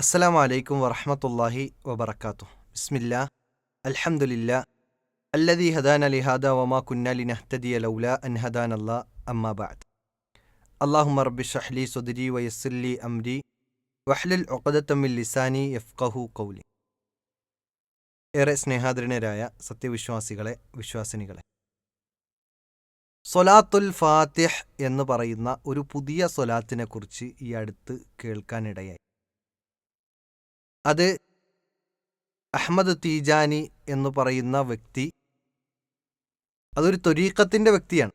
അസ്സലാമു അലൈക്കും വറഹ്മത്തുള്ളാഹി വബറകാതുഹു. ബിസ്മില്ലാ അൽഹംദുലില്ലാ അല്ലദീ ഹദാന ലിഹാദാ വമാ കുന്നാ ലിനഹ്തദിയ ലൗലാ അൻ ഹദാനല്ലാ അമ്മാ ബഅദ്. അല്ലാഹുമ്മ റബ്ബി ഇശ്റഹ് ലി സദ്രി വയസ്സിർ ലി അംരി വഹ്ലുൽ ഉഖ്ദത മിൻ ലിസാനി യഫ്ഖഹു ഖൗലി. ഏറെ സ്നേഹാദരനരായ സത്യവിശ്വാസികളെ, വിശ്വാസിനികളെ, സ്വലാത്തുൽ ഫാത്തിഹ് എന്ന് പറയുന്ന ഒരു പുതിയ സ്വലാത്തിനെ കുറിച്ച് ഈ അടുത്ത് കേൾക്കാനിടയായി. അത് അഹ്മദ് തീജാനി എന്ന് പറയുന്ന വ്യക്തി, അതൊരു ത്വരീഖത്തിൻ്റെ വ്യക്തിയാണ്.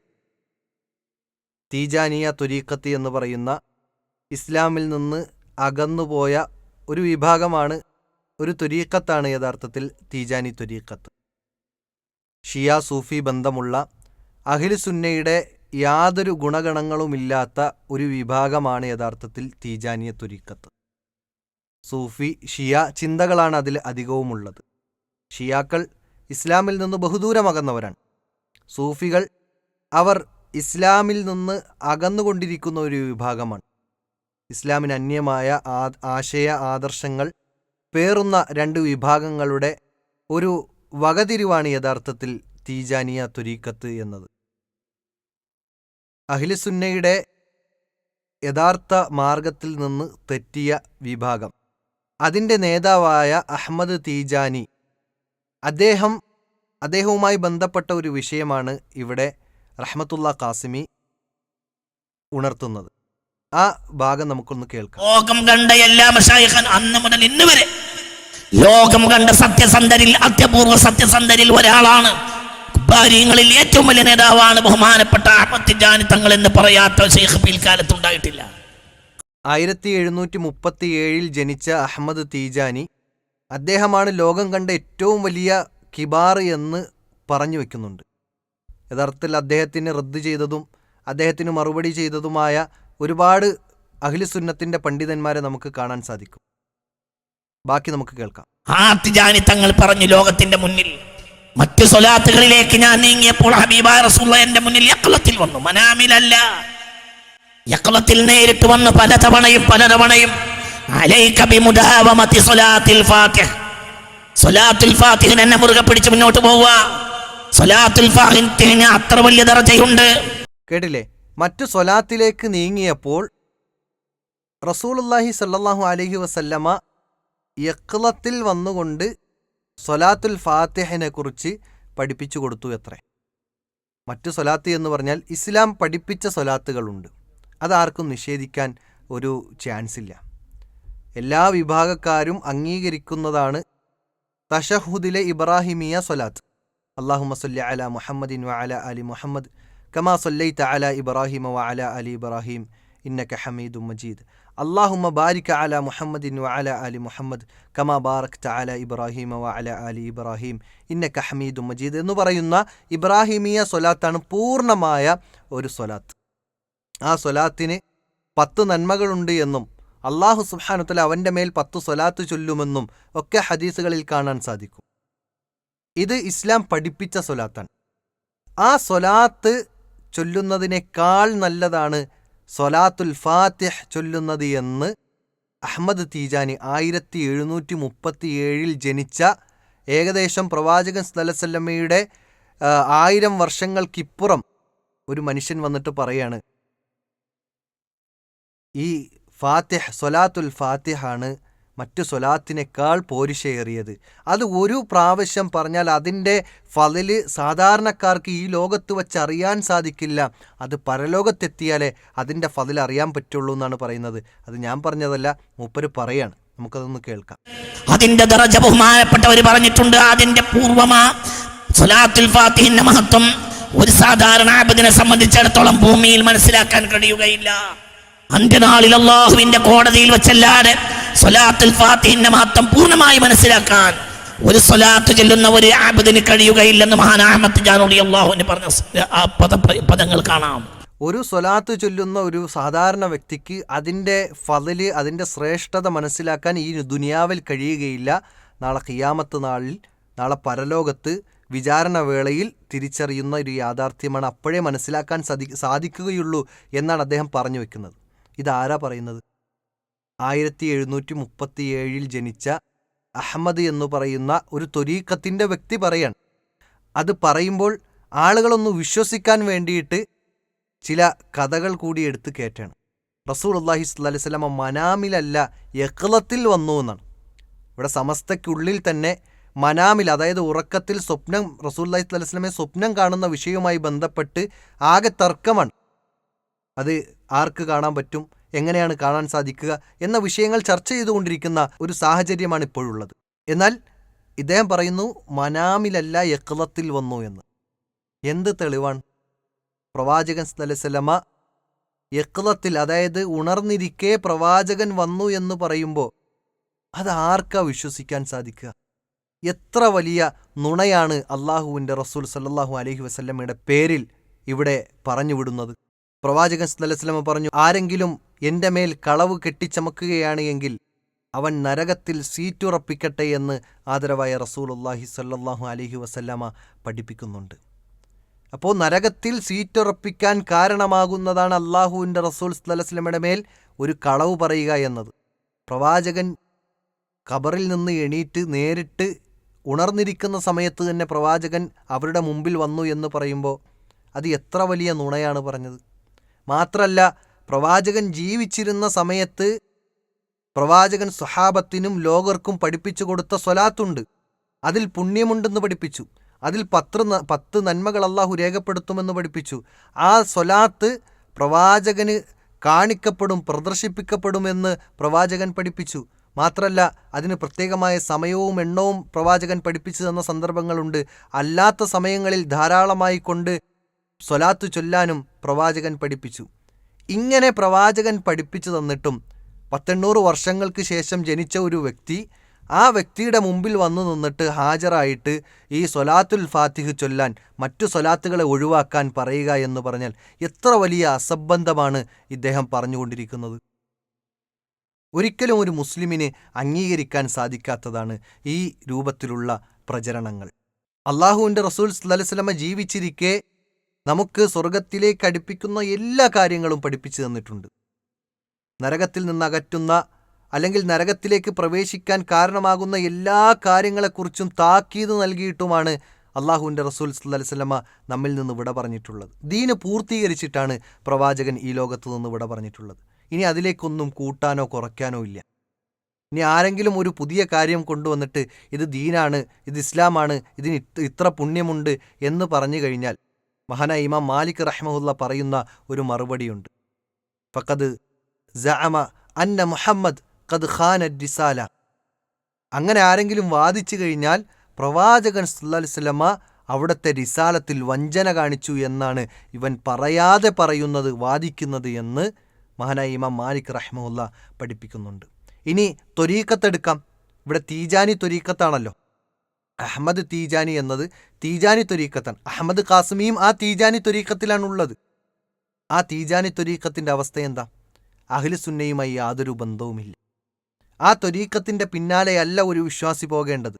തീജാനിയ ത്വരീഖത്ത് എന്ന് പറയുന്ന ഇസ്ലാമിൽ നിന്ന് അകന്നുപോയ ഒരു വിഭാഗമാണ്, ഒരു ത്വരീഖത്താണ് യഥാർത്ഥത്തിൽ തീജാനി ത്വരീഖത്ത്. ഷിയ സൂഫി ബന്ധമുള്ള അഹ്ലു സുന്നയുടെ യാതൊരു ഗുണഗണങ്ങളുമില്ലാത്ത ഒരു വിഭാഗമാണ് യഥാർത്ഥത്തിൽ തീജാനിയ ത്വരീഖത്ത്. സൂഫി ഷിയ ചിന്തകളാണ് അതിൽ അധികവുമുള്ളത്. ഷിയാക്കൾ ഇസ്ലാമിൽ നിന്ന് ബഹുദൂരമകന്നവരാണ്. സൂഫികൾ അവർ ഇസ്ലാമിൽ നിന്ന് അകന്നുകൊണ്ടിരിക്കുന്ന ഒരു വിഭാഗമാണ്. ഇസ്ലാമിന് അന്യമായ ആശയ ആദർശങ്ങൾ പേറുന്ന രണ്ട് വിഭാഗങ്ങളുടെ ഒരു വകതിരിവാണ് യഥാർത്ഥത്തിൽ തീജാനിയ ത്വരീഖത്ത് എന്നത്. അഹ്ലുസുന്നയുടെ യഥാർത്ഥ മാർഗത്തിൽ നിന്ന് തെറ്റിയ വിഭാഗം, അതിൻ്റെ നേതാവായ അഹ്മദ് തീജാനി, അദ്ദേഹവുമായി ബന്ധപ്പെട്ട ഒരു വിഷയമാണ് ഇവിടെ റഹ്മത്തുള്ള ഖാസിമി ഉണർത്തുന്നത്. ആ ഭാഗം നമുക്കൊന്ന് കേൾക്കാം. ലോകം കണ്ട എല്ലാ മശായിഖൻ അന്ന് മുതൽ ഇന്ന് വരെ ലോകം കണ്ട സത്യസന്ധരിൽ, അത്യപൂർവ സത്യസന്ധരിൽ ഒരാളാണ്. കുബാരിങ്ങളിൽ ഏറ്റവും വലിയ നേതാവാണ് ബഹുമാനപ്പെട്ട അഹ്മദ് തീജാനി തങ്ങൾ എന്ന് പറയാത്ത ശൈഖ് പിൽക്കാലത്തുണ്ടായിട്ടില്ല. 1737 ജനിച്ച അഹ്മദ് തീജാനി, അദ്ദേഹമാണ് ലോകം കണ്ട ഏറ്റവും വലിയ കിബാർ എന്ന് പറഞ്ഞു വയ്ക്കുന്നുണ്ട്. യഥാർത്ഥത്തിൽ അദ്ദേഹത്തിന് റദ്ദ് ചെയ്തതും അദ്ദേഹത്തിന് മറുപടി ചെയ്തതുമായ ഒരുപാട് അഹ്ലുസുന്നത്തിൻ്റെ പണ്ഡിതന്മാരെ നമുക്ക് കാണാൻ സാധിക്കും. ബാക്കി നമുക്ക് കേൾക്കാം. ആ തീജാനി തങ്ങൾ പറഞ്ഞു, ലോകത്തിന്റെ മുന്നിൽ മറ്റു സ്വലാത്തുകളിലേക്ക് ഞാൻ നീങ്ങിയപ്പോൾ ഹബീബായ റസൂലുള്ളാഹി എൻ്റെ മുന്നിൽ യഖ്ലത്തിൽ വന്നു, മനാമിലല്ല. യഖ്ലത്തിൽ നേരിട്ട് വന്ന് പലതവണയും അലൈക ബിമുദാവമതി സ്വലാത്തിൽ ഫാത്തിഹ, സ്വലാത്തുൽ ഫാത്തിഹ എന്നെ മുറുകെ പിടിച്ച് മുന്നോട്ട് പോവുക. സ്വലാത്തുൽ ഫാത്തിഹ അത്ര വലിയ ദർജയുണ്ട്. കേട്ടില്ലേ? മറ്റു സ്വലാത്തിലേക്ക് നീങ്ങിയപ്പോൾ റസൂലുള്ളാഹി സ്വല്ലല്ലാഹു അലൈഹി വസല്ലമ യഖ്ലത്തിൽ വന്നുകൊണ്ട് സ്വലാത്തുൽ ഫാത്തിഹിനെ കുറിച്ച് പഠിപ്പിച്ചു കൊടുത്തു എത്രേ. മറ്റു സ്വലാത്ത് എന്ന് പറഞ്ഞാൽ ഇസ്ലാം പഠിപ്പിച്ച സ്വലാത്തുകളുണ്ട്, അതാർക്കും നിഷേധിക്കാൻ ഒരു ചാൻസ് ഇല്ല. എല്ലാ വിഭാഗക്കാരും അംഗീകരിക്കുന്നതാണ് തശഹുദിലെ ഇബ്രാഹിമിയ സ്വലാത്ത്. അല്ലാഹുമ്മ സ്വല്ലി അലാ മുഹമ്മദിൻ വഅലാ ആലി മുഹമ്മദ് കമാ സ്വല്ലൈത അലാ ഇബ്രാഹിമ വഅലാ ആലി ഇബ്രാഹിം ഇന്നക ഹമീദും മജീദ്. അല്ലാഹുമ്മ ബാരിക അലാ മുഹമ്മദിൻ വഅലാ ആലി മുഹമ്മദ് കമാ ബാറക്ത അലാ ഇബ്രാഹിമ വഅലാ ആലി ഇബ്രാഹിം ഇന്നക ഹമീദും മജീദ് എന്ന് പറയുന്ന ഇബ്രാഹിമിയ സ്വലാത്താണ് പൂർണ്ണമായ ഒരു സ്വലാത്ത്. ആ സ്വലാത്തിന് 10 നന്മകളുണ്ട് എന്നും അള്ളാഹു സുബ്ഹാനഹു വ തആല അവൻ്റെ മേൽ 10 സ്വലാത്ത് ചൊല്ലുമെന്നും ഒക്കെ ഹദീസുകളിൽ കാണാൻ സാധിക്കും. ഇത് ഇസ്ലാം പഠിപ്പിച്ച സ്വലാത്താണ്. ആ സ്വലാത്ത് ചൊല്ലുന്നതിനേക്കാൾ നല്ലതാണ് സ്വലാത്തുൽ ഫാത്തിഹ് ചൊല്ലുന്നത് എന്ന് അഹ്മദ് തീജാനി 1737 ജനിച്ച, ഏകദേശം പ്രവാചകൻ സല്ലല്ലാഹു അലൈഹി വസല്ലമയുടെ 1000 വർഷങ്ങൾക്കിപ്പുറം ഒരു മനുഷ്യൻ വന്നിട്ട് പറയാണ്, ഈ ഫാത്തിഹ്, സ്വലാത്തുൽ ഫാത്തിഹാണ് മറ്റു സ്വലാത്തിനേക്കാൾ പോരിശയേറിയത്. അത് ഒരു പ്രാവശ്യം പറഞ്ഞാൽ അതിൻ്റെ ഫളില് സാധാരണക്കാർക്ക് ഈ ലോകത്ത് വച്ച് അറിയാൻ സാധിക്കില്ല, അത് പരലോകത്തെത്തിയാലേ അതിൻ്റെ ഫളിൽ അറിയാൻ പറ്റുള്ളൂ എന്നാണ് പറയുന്നത്. അത് ഞാൻ പറഞ്ഞതല്ല, മൂപ്പര് പറയാണ്. നമുക്കതൊന്ന് കേൾക്കാം. അതിന്റെ ദറജ ബഹുമാനപ്പെട്ടവർ പറഞ്ഞിട്ടുണ്ട്. അതിന്റെ പൂർവമാ സ്വലാത്തുൽ ഫാത്തിഹിന്റെ മഹത്വം ഒരു സാധാരണ ആബിദിനെ സംബന്ധിച്ചിടത്തോളം ഭൂമിയിൽ മനസ്സിലാക്കാൻ കഴിയുകയില്ല. അന്ത്യനാളിൽ അല്ലാഹുവിന്റെ കോടതിയിൽ വെച്ചല്ലാതെ സ്വലാത്തുൽ ഫാത്തിഹിന്റെ മഹത്വം പൂർണ്ണമായി മനസ്സിലാക്കാൻ ഒരു സ്വലാത്ത് ചൊല്ലുന്ന ഒരു ആബിദിന് കഴിയുകയില്ലെന്ന് മഹാനായ അഹ്മദ് തീജാനി റളിയല്ലാഹു അൻഹു പറഞ്ഞ ആ പദങ്ങൾ കാണാം. ഒരു സ്വലാത്ത് ചൊല്ലുന്ന ഒരു സാധാരണ വ്യക്തിക്ക് അതിൻ്റെ ഫളില്, അതിൻ്റെ ശ്രേഷ്ഠത മനസ്സിലാക്കാൻ ഈ ദുനിയാവിൽ കഴിയുകയില്ല. നാളെ ഖിയാമത്ത് നാളിൽ, നാളെ പരലോകത്ത് വിചാരണ വേളയിൽ തിരിച്ചറിയുന്ന ഒരു യാഥാർത്ഥ്യമാണ്. അപ്പോഴേ മനസ്സിലാക്കാൻ സാധിക്കുകയുള്ളൂ എന്നാണ് അദ്ദേഹം പറഞ്ഞു വെക്കുന്നത്. ഇതാരാ പറയുന്നത്? 1737 ജനിച്ച അഹമ്മദ് എന്ന് പറയുന്ന ഒരു ത്വരീഖത്തിൻ്റെ വ്യക്തി പറയാണ്. അത് പറയുമ്പോൾ ആളുകളൊന്ന് വിശ്വസിക്കാൻ വേണ്ടിയിട്ട് ചില കഥകൾ കൂടി എടുത്ത് കയറ്റാണ്. റസൂലുള്ളാഹി സ്വല്ലല്ലാഹി അലൈഹി വസല്ലം മനാമിലല്ല യഖ്ലത്തിൽ വന്നു എന്നാണ്. ഇവിടെ സമസ്തയ്ക്കുള്ളിൽ തന്നെ മനാമിൽ, അതായത് ഉറക്കത്തിൽ സ്വപ്നം, റസൂലുള്ളാഹി സ്വല്ലല്ലാഹി അലൈഹി വസല്ലമയെ സ്വപ്നം കാണുന്ന വിഷയവുമായി ബന്ധപ്പെട്ട് ആകെ തർക്കമാണ്. അത് ആർക്ക് കാണാൻ പറ്റും, എങ്ങനെയാണ് കാണാൻ സാധിക്കുക എന്ന വിഷയങ്ങൾ ചർച്ച ചെയ്തുകൊണ്ടിരിക്കുന്ന ഒരു സാഹചര്യമാണ് ഇപ്പോഴുള്ളത്. എന്നാൽ ഇദ്ദേഹം പറയുന്നു മനാമിലല്ല യഖ്ലത്തിൽ വന്നു എന്ന്. എന്ത് തെളിവാണ്? പ്രവാചകൻ സ്വല്ലല്ലാഹി അലൈഹി വസല്ലമ യഖ്ലത്തിൽ, അതായത് ഉണർന്നിരിക്കെ പ്രവാചകൻ വന്നു എന്ന് പറയുമ്പോൾ അത് ആർക്കാ വിശ്വസിക്കാൻ സാധിക്കുക? എത്ര വലിയ നുണയാണ് അള്ളാഹുവിൻ്റെ റസൂൽ സല്ലല്ലാഹു അലൈഹി വസല്ലമയുടെ പേരിൽ ഇവിടെ പറഞ്ഞു വിടുന്നത്. പ്രവാചകൻ സ്വല്ലല്ലാഹു അലൈഹി വസല്ലമ പറഞ്ഞു, ആരെങ്കിലും എൻ്റെ മേൽ കളവ് കെട്ടിച്ചമക്കുകയാണ് എങ്കിൽ അവൻ നരകത്തിൽ സീറ്റുറപ്പിക്കട്ടെ എന്ന് ആദരവായ റസൂലുള്ളാഹി സ്വല്ലല്ലാഹു അലൈഹി വസല്ലമ പഠിപ്പിക്കുന്നുണ്ട്. അപ്പോൾ നരകത്തിൽ സീറ്റുറപ്പിക്കാൻ കാരണമാകുന്നതാണ് അള്ളാഹുവിൻ്റെ റസൂൽ സ്വല്ലല്ലാഹു അലൈഹി വസല്ലമയുടെ മേൽ ഒരു കളവ് പറയുക എന്നത്. പ്രവാചകൻ ഖബറിൽ നിന്ന് എണീറ്റ് നേരിട്ട് ഉണർന്നിരിക്കുന്ന സമയത്ത് തന്നെ പ്രവാചകൻ അവരുടെ മുമ്പിൽ വന്നു എന്ന് പറയുമ്പോൾ അത് എത്ര വലിയ നുണയാണ് പറഞ്ഞത്. മാത്രമല്ല, പ്രവാചകൻ ജീവിച്ചിരുന്ന സമയത്ത് പ്രവാചകൻ സ്വഹാബത്തിനും ലോകർക്കും പഠിപ്പിച്ചു കൊടുത്ത സ്വലാത്തുണ്ട്. അതിൽ പുണ്യമുണ്ടെന്ന് പഠിപ്പിച്ചു. അതിൽ 10 നന്മകൾ അള്ളാഹു രേഖപ്പെടുത്തുമെന്ന് പഠിപ്പിച്ചു. ആ സ്വലാത്ത് പ്രവാചകന് കാണിക്കപ്പെടും, പ്രദർശിപ്പിക്കപ്പെടുമെന്ന് പ്രവാചകൻ പഠിപ്പിച്ചു. മാത്രമല്ല, അതിന് പ്രത്യേകമായ സമയവും എണ്ണവും പ്രവാചകൻ പഠിപ്പിച്ചു തന്ന സന്ദർഭങ്ങളുണ്ട്. അല്ലാത്ത സമയങ്ങളിൽ ധാരാളമായി കൊണ്ട് സ്വലാത്ത് ചൊല്ലാനും പ്രവാചകൻ പഠിപ്പിച്ചു. ഇങ്ങനെ പ്രവാചകൻ പഠിപ്പിച്ചു തന്നിട്ടും 800 വർഷങ്ങൾക്ക് ശേഷം ജനിച്ച ഒരു വ്യക്തി ആ വ്യക്തിയുടെ മുമ്പിൽ വന്നു നിന്നിട്ട് ഹാജരായിട്ട് ഈ സ്വലാത്തുൽ ഫാത്തിഹ് ചൊല്ലാൻ, മറ്റു സ്വലാത്തുകളെ ഒഴിവാക്കാൻ പറയുക എന്ന് പറഞ്ഞാൽ എത്ര വലിയ അസംബന്ധമാണ് ഇദ്ദേഹം പറഞ്ഞുകൊണ്ടിരിക്കുന്നത്. ഒരിക്കലും ഒരു മുസ്ലിമിന് അംഗീകരിക്കാൻ സാധിക്കാത്തതാണ് ഈ രൂപത്തിലുള്ള പ്രചരണങ്ങൾ. അള്ളാഹുവിൻ്റെ റസൂൽ സ്വല്ലല്ലാഹു അലൈഹി വസല്ലമ ജീവിച്ചിരിക്കെ നമുക്ക് സ്വർഗത്തിലേക്ക് അടുപ്പിക്കുന്ന എല്ലാ കാര്യങ്ങളും പഠിപ്പിച്ചു തന്നിട്ടുണ്ട്. നരകത്തിൽ നിന്ന് അകറ്റുന്ന, അല്ലെങ്കിൽ നരകത്തിലേക്ക് പ്രവേശിക്കാൻ കാരണമാകുന്ന എല്ലാ കാര്യങ്ങളെക്കുറിച്ചും താക്കീത് നൽകിയിട്ടുമാണ് അള്ളാഹുവിൻ്റെ റസൂൽ സ്വല്ലല്ലാഹു അലൈഹി വസല്ലമ നമ്മിൽ നിന്ന് വിട പറഞ്ഞിട്ടുള്ളത്. ദീന് പൂർത്തീകരിച്ചിട്ടാണ് പ്രവാചകൻ ഈ ലോകത്ത് നിന്ന് വിട പറഞ്ഞിട്ടുള്ളത്. ഇനി അതിലേക്കൊന്നും കൂട്ടാനോ കുറയ്ക്കാനോ ഇല്ല. ഇനി ആരെങ്കിലും ഒരു പുതിയ കാര്യം കൊണ്ടുവന്നിട്ട് ഇത് ദീനാണ്, ഇത് ഇസ്ലാമാണ്, ഇതിന് ഇത്ര പുണ്യമുണ്ട് എന്ന് പറഞ്ഞു കഴിഞ്ഞാൽ മഹാനായ ഇമാം മാലിക് റഹ്മഹുല്ല പറയുന്ന ഒരു മറുപടിയുണ്ട്. ഫഖദ് സഅമ അന്ന മുഹമ്മദ് ഖദ് ഖാന റിസാല. അങ്ങനെ ആരെങ്കിലും വാദിച്ചു കഴിഞ്ഞാൽ പ്രവാചകൻ സ്വല്ലല്ലാഹു അലൈഹി വസല്ലമ അവിടുത്തെ റിസാലത്തിൽ വഞ്ചന കാണിച്ചു എന്നാണ് ഇവൻ പറയാതെ പറയുന്നത്, വാദിക്കുന്നത് എന്ന് മഹാനായ ഇമാം മാലിക് റഹ്മഹുല്ല പഠിപ്പിക്കുന്നുണ്ട്. ഇനി ത്വരീഖത്തെടുക്കാം. ഇവിടെ തീജാനി ത്വരീഖത്താണല്ലോ. അഹമ്മദ് തീജാനി എന്നത് തീജാനി ത്വരീഖത്താണ്. അഹമ്മദ് ഖാസിമിയും ആ തീജാനി ത്വരീഖത്തിലാണുള്ളത്. ആ തീജാനി ത്വരീഖത്തിൻ്റെ അവസ്ഥ എന്താ? അഹ്ലു സുന്നയുമായി യാതൊരു ബന്ധവുമില്ല. ആ ത്വരീഖത്തിൻ്റെ പിന്നാലെയല്ല ഒരു വിശ്വാസി പോകേണ്ടത്.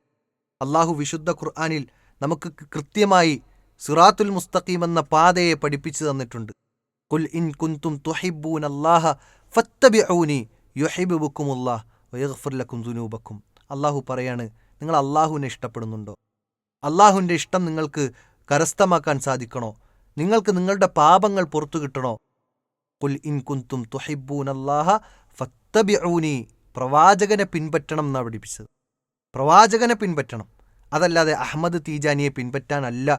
അള്ളാഹു വിശുദ്ധ ഖുർആനിൽ നമുക്ക് കൃത്യമായി സിറാത്തുൽ മുസ്തഖീം എന്ന പാതയെ പഠിപ്പിച്ചു തന്നിട്ടുണ്ട്. ഖുൽ ഇൻ കുൻതും തുഹിബ്ബൂനല്ലാഹ ഫത്തബിഊനി യുഹിബ്ബുക്കുമുല്ലാഹ് വയഗ്ഫിർ ലക്കും ദുനൂബക്കും. അള്ളാഹു പറയാണ്, നിങ്ങൾ അള്ളാഹുവിനെ ഇഷ്ടപ്പെടുന്നുണ്ടോ? അള്ളാഹുവിൻ്റെ ഇഷ്ടം നിങ്ങൾക്ക് കരസ്ഥമാക്കാൻ സാധിക്കണോ? നിങ്ങൾക്ക് നിങ്ങളുടെ പാപങ്ങൾ പുറത്തു കിട്ടണോ? ഖുൽ ഇൻ കുൻതും തുഹിബ്ബൂനല്ലാഹ ഫത്തബിഊനി. പ്രവാചകനെ പിൻപറ്റണം എന്നാണ് പഠിപ്പിച്ചത്. പ്രവാചകനെ പിൻപറ്റണം, അതല്ലാതെ അഹമ്മദ് തീജാനിയെ പിൻപറ്റാനല്ല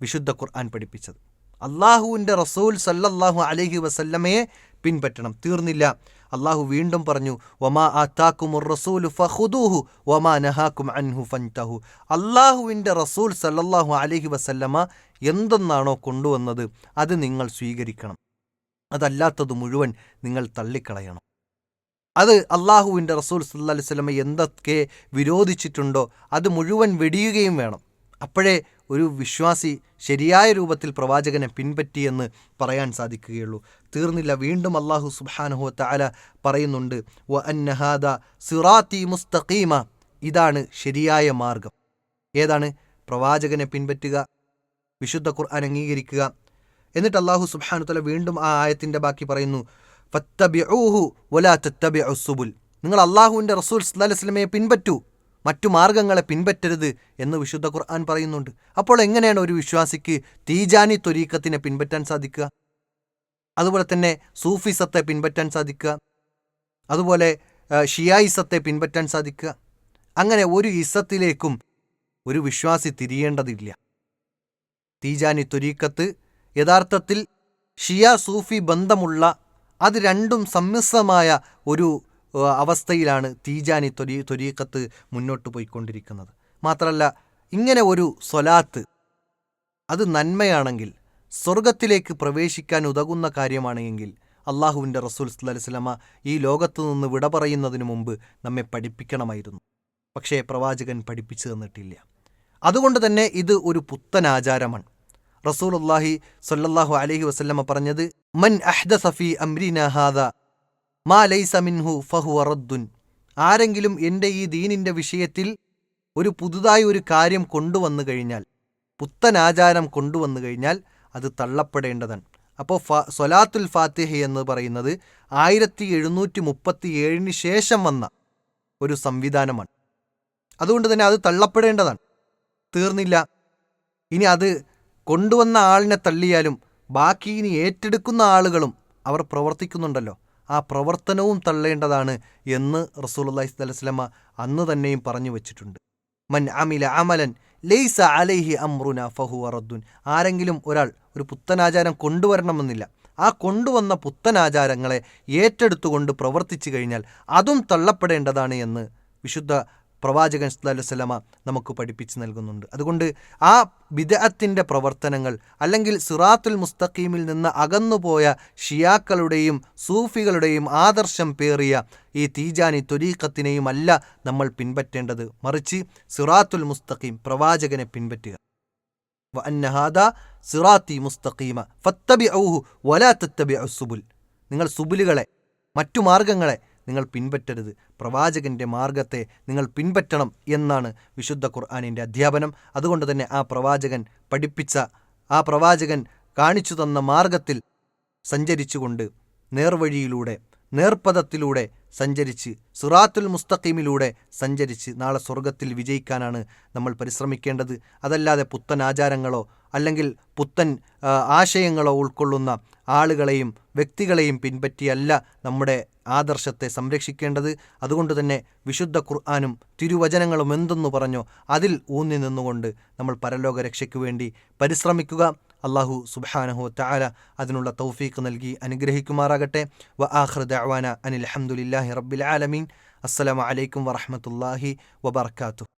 വിശുദ്ധ ഖുർആൻ പഠിപ്പിച്ചത്. അള്ളാഹുവിൻ്റെ റസൂൽ സല്ലല്ലാഹു അലൈഹി വസല്ലമയെ പിൻപറ്റണം. തീർന്നില്ല, അള്ളാഹു വീണ്ടും പറഞ്ഞു, വമാ ആതാക്കുമുർ റസൂലു ഫഖുദൂഹു വമാ നഹാക്കും അൻഹു ഫൻതഹു. അള്ളാഹുവിൻ്റെ റസൂൽ സല്ലല്ലാഹു അലൈഹി വസല്ലമ എന്തെന്നാണോ കൊണ്ടുവന്നത് അത് നിങ്ങൾ സ്വീകരിക്കണം, അതല്ലാത്തത് മുഴുവൻ നിങ്ങൾ തള്ളിക്കളയണം. അത് അള്ളാഹുവിൻ്റെ റസൂൽ സല്ലല്ലാഹു അലൈഹി വസല്ലമ എന്തൊക്കെ വിരോധിച്ചിട്ടുണ്ടോ അത് മുഴുവൻ വെടിയുകയും വേണം. അപ്പോഴേ ഒരു വിശ്വാസി ശരിയായ രൂപത്തിൽ പ്രവാചകനെ പിൻപറ്റിയെന്ന് പറയാൻ സാധിക്കുകയുള്ളൂ. തീർന്നില്ല, വീണ്ടും അള്ളാഹു സുബ്ഹാനഹു വ തആല പറയുന്നുണ്ട്, വ അന്ന ഹാദാ സിറാത്തി മുസ്തഖീമ. ഇതാണ് ശരിയായ മാർഗം. ഏതാണ്? പ്രവാചകനെ പിൻപറ്റുക, വിശുദ്ധ ഖുർആൻ അംഗീകരിക്കുക. എന്നിട്ട് അള്ളാഹു സുബ്ഹാനഹു വ തആല വീണ്ടും ആ ആയത്തിൻ്റെ ബാക്കി പറയുന്നു, ഫത്തബിഊഹു വലാ തത്തബിഉ സുബുൽ. നിങ്ങൾ അള്ളാഹുവിൻ്റെ റസൂൽ സല്ലല്ലാഹു അലൈഹി വസല്ലമയെ പിൻപറ്റൂ, മറ്റു മാർഗങ്ങളെ പിൻപറ്റരുത് എന്ന് വിശുദ്ധ ഖുർആൻ പറയുന്നുണ്ട്. അപ്പോൾ എങ്ങനെയാണ് ഒരു വിശ്വാസിക്ക് തീജാനി ത്വരീഖത്തിനെ പിൻപറ്റാൻ സാധിക്കുക? അതുപോലെ തന്നെ സൂഫിസത്തെ പിൻപറ്റാൻ സാധിക്കുക? അതുപോലെ ഷിയായിസത്തെ പിൻപറ്റാൻ സാധിക്കുക? അങ്ങനെ ഒരു ഇസത്തിലേക്കും ഒരു വിശ്വാസി തിരിയേണ്ടതില്ല. തീജാനി ത്വരീഖത്ത് യഥാർത്ഥത്തിൽ ഷിയ സൂഫി ബന്ധമുള്ള, അത് രണ്ടും സമ്മിശ്രമായ ഒരു അവസ്ഥയിലാണ് തീജാനി ത്വരീഖത്ത് മുന്നോട്ട് പോയിക്കൊണ്ടിരിക്കുന്നത്. മാത്രമല്ല, ഇങ്ങനെ ഒരു സ്വലാത്ത് അത് നന്മയാണെങ്കിൽ, സ്വർഗത്തിലേക്ക് പ്രവേശിക്കാൻ ഉതകുന്ന കാര്യമാണ് എങ്കിൽ അള്ളാഹുവിൻ്റെ റസൂൽ സല്ലല്ലാഹു അലൈഹി വസല്ലമ ഈ ലോകത്തു നിന്ന് വിട പറയുന്നതിന് മുമ്പ് നമ്മെ പഠിപ്പിക്കണമായിരുന്നു. പക്ഷേ പ്രവാചകൻ പഠിപ്പിച്ചു തന്നിട്ടില്ല. അതുകൊണ്ട് തന്നെ ഇത് ഒരു പുത്തൻ ആചാരമാണ്. റസൂലുള്ളാഹി സ്വല്ലല്ലാഹു അലൈഹി വസല്ലമ പറഞ്ഞത്, മൻ അഹ്ദസ ഫീ അംരിനാ ഹാദാ മാ ലൈസ മിൻഹു ഫഹുവ റദ്ദുൻ. ആരെങ്കിലും എൻ്റെ ഈ ദീനിൻ്റെ വിഷയത്തിൽ ഒരു പുതുതായി ഒരു കാര്യം കൊണ്ടുവന്നു കഴിഞ്ഞാൽ, പുത്തൻ ആചാരം കൊണ്ടുവന്നു കഴിഞ്ഞാൽ അത് തള്ളപ്പെടേണ്ടതാണ്. അപ്പോൾ സ്വലാത്തുൽ ഫാത്തിഹ എന്ന് പറയുന്നത് 1737 ശേഷം വന്ന ഒരു സംവിധാനമാണ്. അതുകൊണ്ട് തന്നെ അത് തള്ളപ്പെടേണ്ടതാണ്. തീർന്നില്ല, ഇനി അത് കൊണ്ടുവന്ന ആളിനെ തള്ളിയാലും ബാക്കി ഇനി ഏറ്റെടുക്കുന്ന ആളുകളും അവർ പ്രവർത്തിക്കുന്നുണ്ടല്ലോ, ആ പ്രവർത്തനവും തള്ളേണ്ടതാണ് എന്ന് റസൂലുള്ളാഹി സ്വല്ലല്ലാഹു അലൈഹി വസല്ലമ അന്ന് തന്നെയും പറഞ്ഞു വച്ചിട്ടുണ്ട്. മൻ അമില അമലൻ ലൈസ അലൈഹി അംറുന ഫഹുവ റദ്ദുൻ. ആരെങ്കിലും ഒരാൾ ഒരു പുത്തനാചാരം കൊണ്ടുവരണമെന്നില്ല, ആ കൊണ്ടുവന്ന പുത്തനാചാരങ്ങളെ ഏറ്റെടുത്തുകൊണ്ട് പ്രവർത്തിച്ചു കഴിഞ്ഞാൽ അതും തള്ളപ്പെടേണ്ടതാണ് എന്ന് വിശുദ്ധ പ്രവാചകൻ സല്ലല്ലാഹു അലൈഹി വസല്ലമ നമുക്ക് പഠിപ്പിച്ച് നൽകുന്നുണ്ട്. അതുകൊണ്ട് ആ ബിദ്അത്തിൻ്റെ പ്രവർത്തനങ്ങൾ, അല്ലെങ്കിൽ സിറാത്തുൽ മുസ്തഖീമിൽ നിന്ന് അകന്നുപോയ ഷിയാക്കളുടെയും സൂഫികളുടെയും ആദർശം പേറിയ ഈ തീജാനി ത്വരീഖത്തിനെയും അല്ല നമ്മൾ പിൻപറ്റേണ്ടത്. മറിച്ച് സിറാത്തുൽ മുസ്തഖീം, പ്രവാചകനെ പിൻപറ്റുക. വഅന്ന ഹാദാ സിറാത്തി മുസ്തഖീമ ഫത്തബിഊഹു വലാ തത്തബിഉ സുബുൽ. നിങ്ങൾ സുബുലുകളെ, മറ്റു മാർഗങ്ങളെ നിങ്ങൾ പിൻപറ്റരുത്, പ്രവാചകൻ്റെ മാർഗത്തെ നിങ്ങൾ പിൻപറ്റണം എന്നാണ് വിശുദ്ധ ഖുർആനിൻ്റെ അധ്യാപനം. അതുകൊണ്ട് തന്നെ ആ പ്രവാചകൻ പഠിപ്പിച്ച, ആ പ്രവാചകൻ കാണിച്ചു തന്ന മാർഗത്തിൽ സഞ്ചരിച്ചുകൊണ്ട്, നേർവഴിയിലൂടെ, നേർപ്പദത്തിലൂടെ സഞ്ചരിച്ച്, സിറാത്തുൽ മുസ്തഖീമിലൂടെ സഞ്ചരിച്ച് നാളെ സ്വർഗത്തിൽ വിജയിക്കാനാണ് നമ്മൾ പരിശ്രമിക്കേണ്ടത്. അതല്ലാതെ പുത്തൻ ആചാരങ്ങളോ അല്ലെങ്കിൽ പുത്തൻ ആശയങ്ങളോ ഉൾക്കൊള്ളുന്ന ആളുകളെയും വ്യക്തികളെയും പിൻപറ്റിയല്ല നമ്മുടെ ആദർശത്തെ സംരക്ഷിക്കേണ്ടത്. അതുകൊണ്ട് തന്നെ വിശുദ്ധ ഖുർആനും തിരുവചനങ്ങളും എന്തെന്ന് പറഞ്ഞോ അതിൽ ഊന്നി നിന്നുകൊണ്ട് നമ്മൾ പരലോക രക്ഷയ്ക്ക് വേണ്ടി പരിശ്രമിക്കുക. അല്ലാഹു സുബ്ഹാനഹു വതആല അതിനുള്ള തൗഫീഖ് നൽകി അനുഗ്രഹിക്കുമാറാകട്ടെ. വ ആഖിറു ദഅവാന അനിൽ ഹംദുലില്ലാഹി റബ്ബിൽ ആലമീൻ. അസ്സലാമു അലൈക്കും വറഹ്മത്തുള്ളാഹി വബറകാതുഹു.